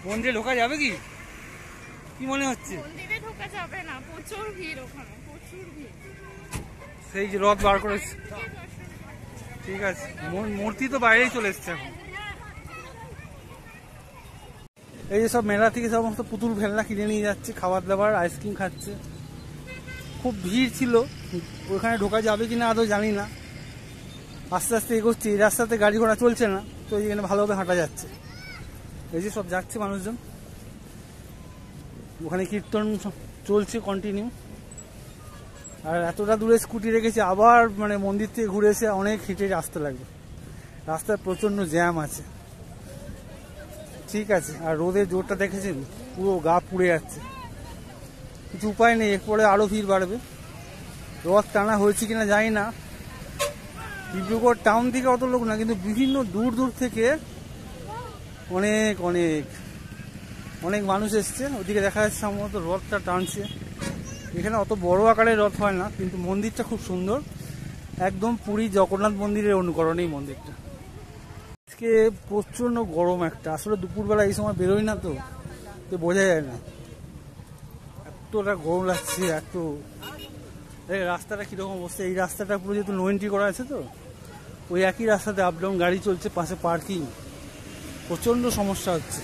মন্দিরে ঢোকা যাবে কি কি মনে হচ্ছে? মন্দিরে ঢোকা যাবে না, প্রচুর ভিড় ওখানে, প্রচুর ভিড়। সেই যে রথ বার করেছে, ঠিক আছে, মূর্তি তো বাইরেই চলে এসছে এখন। এই যে সব মেলা থেকে সমস্ত পুতুল খেলনা কিনে নিয়ে যাচ্ছে, খাবার দাবার, আইসক্রিম খাচ্ছে। খুব ভিড় ছিল, ওখানে ঢোকা যাবে কিনা আদৌ জানি না। আস্তে আস্তে এগোচ্ছে, এই রাস্তাতে গাড়ি ঘোড়া চলছে না, তো এখানে ভালোভাবে হাঁটা যাচ্ছে। এই যে সব যাচ্ছে মানুষজন, ওখানে কীর্তন চলছে কন্টিনিউ। আর এতটা দূরে স্কুটি রেখেছে, আবার মানে মন্দির থেকে ঘুরে এসে অনেক হেঁটে আসতে লাগবে। রাস্তায় প্রচন্ড জ্যাম আছে, ঠিক আছে। আর রোদের জোরটা দেখেছেন, পুরো গা পুড়ে যাচ্ছে। কিছু উপায় নেই, এরপরে আরো ভিড় বাড়বে। রথ টানা হয়েছে কিনা জানি না। ডিব্রুগড় টাউন থেকে অত লোক না, কিন্তু বিভিন্ন দূর দূর থেকে অনেক অনেক অনেক মানুষ এসছে। ওদিকে দেখা যাচ্ছে সম্ভবত রথটা টানছে। এখানে অত বড় আকারের রথ হয় না, কিন্তু মন্দিরটা খুব সুন্দর, একদম পুরী জগন্নাথ মন্দিরের অনুকরণ এই মন্দিরটা। আজকে প্রচন্ড গরম একটা, আসলে দুপুরবেলা এই সময় বেরোয় না, তো বোঝা যায় না, এতটা গরম লাগছে। এত রাস্তাটা কিরকম অবস্থা, এই রাস্তাটা পুরো যেহেতু নো এন্ট্রি করা আছে, তো ওই একই রাস্তাতে আপ ডাউন গাড়ি চলছে, পাশে পার্কিং, প্রচন্ড সমস্যা হচ্ছে।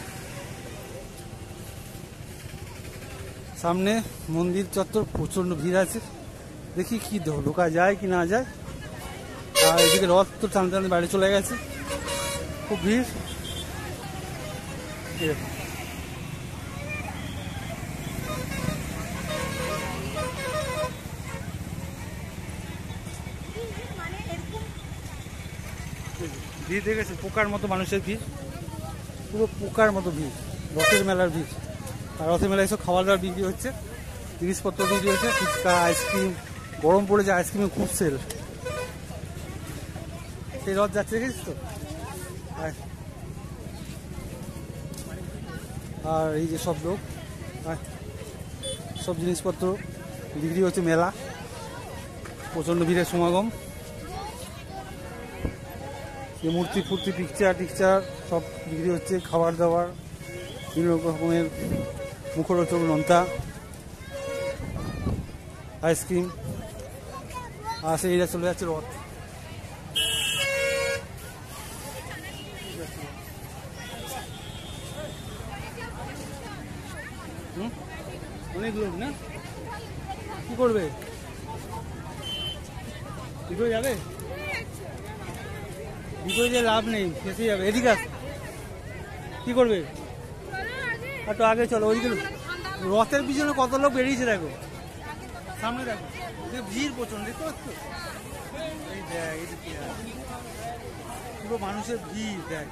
সামনে মন্দির চত্বর প্রচন্ড ভিড় আছে, দেখি কি ঢোকা যায় কি না যায়। আর এদিকে রথ তো টানতে টানতে বাইরে চলে গেছে, খুব ভিড়। ভিড় দেখেছে, পোকার মতো মানুষের ভিড়, পুরো পোকার মতো ভিড়, রথের মেলার ভিড়। আর রথের মেলায় এসব খাবার দাবার বিক্রি হচ্ছে, জিনিসপত্র বিক্রি হচ্ছে, ফুচকা, আইসক্রিম। গরম পড়েছে, আইসক্রিমের খুব সেল। সেই রথ যাচ্ছে, দেখেছিস তো। আর এই যে সব লোক, সব জিনিসপত্র বিক্রি হচ্ছে, মেলা প্রচন্ড ভিড়ের সমাগম। এই মূর্তি ফুর্তি, পিকচার টিকচার সব বিক্রি হচ্ছে, খাবার দাবার, বিভিন্ন রকমের মুখরোচক নোনতা, আইসক্রিম। আর সেইটা চলে যাচ্ছে রথ। অনেক লোক না, কি করবে, ভিতরে যাবে, ভিতরে যে লাভ নেই, ফেসে যাবে। এদিকে আস, কি করবে, একটু আগে চলো। ওইদিকে রথের পিছনে কত লোক বেরিয়েছে, দেখো সামনে, দেখো ভিড় প্রচন্ড, দেখতে পাচ্ছ। এই দেখ, এদিকে পুরো মানুষের ভিড় দেখ।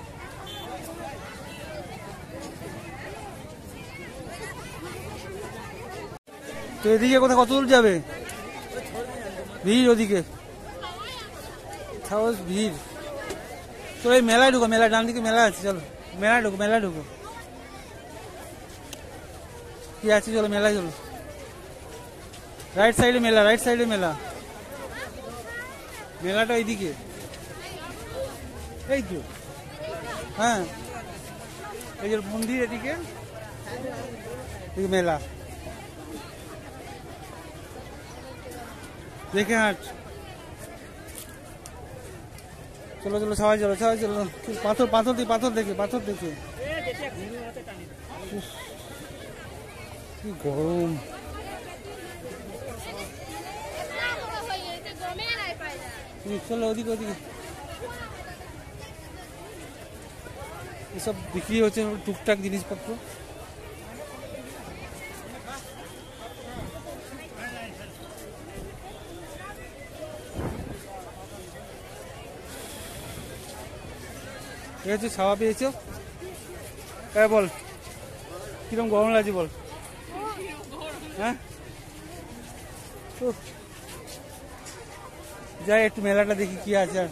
তো এদিকে কোথায় কত দূর যাবে, ভিড় ওদিকে ভিড়। চলো এই মেলায় ঢুকো, মেলা ডান দিকে মেলা আছে, চলো মেলায় ঢুকো, মেলায় ঢুকো। কি আছে, চলো মেলায় চলো। রাইট সাইডে মেলা, রাইট সাইডে মেলা, মেলাটা এইদিকে, এই তো। হ্যাঁ, এই যে মন্দির, এদিকে মেলা, দেখে হাঁট। চলো চলো, সবাই চলো, সবাই চলো। পাথর পাথর দিয়ে, পাথর দেখে, পাথর দেখে। কি গরম, চলো ওদিকে, ওদিকে এসব বিক্রি হচ্ছে টুকটাক জিনিসপত্র। ঠিক আছে, ছাওয়া পেয়েছো? হ্যাঁ বল, কিরকম গরম লাগছে বল। হ্যাঁ, যাই একটু মেলাটা দেখি কি আছে। আর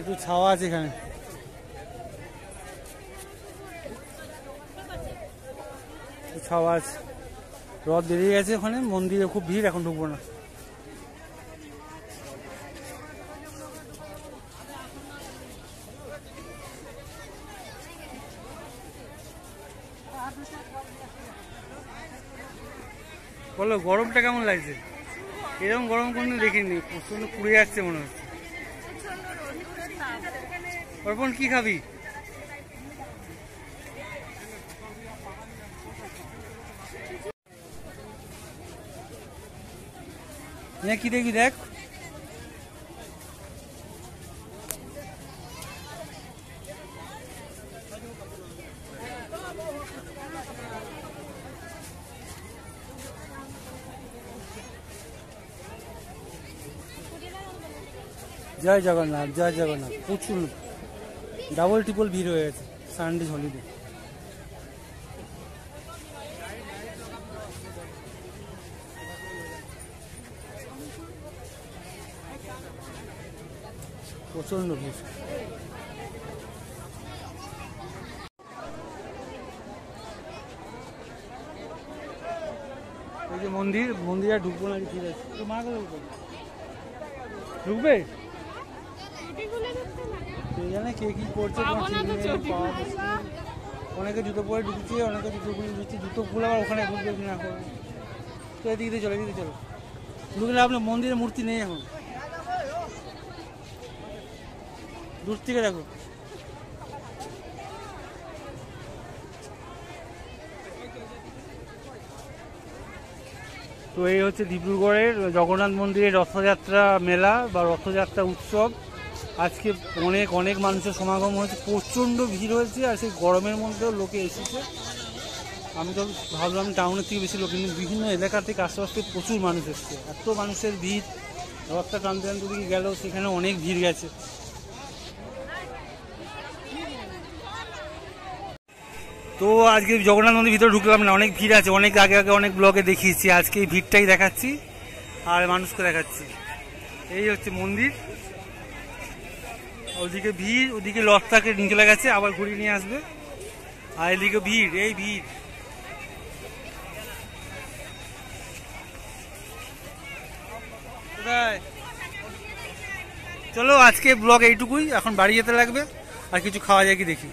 একটু ছাওয়া আছে এখানে, ছাওয়া আছে। রথ বেরিয়ে গেছে ওখানে, মন্দিরে খুব ভিড়, এখন ঢুকবো না। বলো গরমটা কেমন লাগছে? এরকম গরম কোনো দেখিনি, প্রচন্ড পুড়ে যাচ্ছে মনে হচ্ছে। প্রচন্ড রোদ্দুরের তাপ। অর্পণ কি খাবি? কি দেখবি দেখ। জয় জগন্নাথ, জয় জগন্নাথ। প্রচুর ডাবল ট্রিপল ভিড় হয়ে গেছে সানডে হলিডে। প্রচন্ড ভিড়। এই যে মন্দির, মন্দিরে ঢুকবো না, ঠিক আছে তো মা করে ঢুকবে। জানে কে কি করছে, অনেকে জুতো পরে ঢুকছে, অনেকে জুতো খুলে ঢুকছে, জুতো খুলে আবার ওখানে ঢুকবে কিনা করবে। তো এদিকে চলো, এদিকে চলো। ঢুকলে আপনার মন্দিরের মূর্তি নেই এখন, দূর থেকে দেখো। তো এই হচ্ছে ডিব্রুগড়ের জগন্নাথ মন্দিরের রথযাত্রা মেলা বা রথযাত্রা উৎসব। আজকে অনেক অনেক মানুষের সমাগম হয়েছে, প্রচণ্ড ভিড় হয়েছে। আর সেই গরমের মধ্যেও লোকে এসেছে। আমি তো ভাবলাম টাউনের থেকে বেশি লোক, কিন্তু বিভিন্ন এলাকা থেকে আশেপাশে প্রচুর মানুষ এসছে। এত মানুষের ভিড়, রথটা টানতে টানতে দিকে গেল, সেখানে অনেক ভিড় গেছে। তো আজকে জগন্নাথ মন্দির ভিতরে ঢুকলাম না, অনেক ভিড় আছে। অনেক আগে আগে অনেক ব্লগে দেখিয়েছি, আজকে এই ভিড়টাই দেখাচ্ছি আর মানুষকে দেখাচ্ছি। এই হচ্ছে মন্দির, ওদিকে ভিড়, ওদিকে রথটাকে নিয়ে চলে গেছে, আবার ঘুরিয়ে নিয়ে আসবে। আর এদিকে ভিড়, এই ভিড়। চলো আজকে ব্লগ এইটুকুই, এখন বাড়ি যেতে লাগবে। আর কিছু খাওয়া যায় কি দেখি।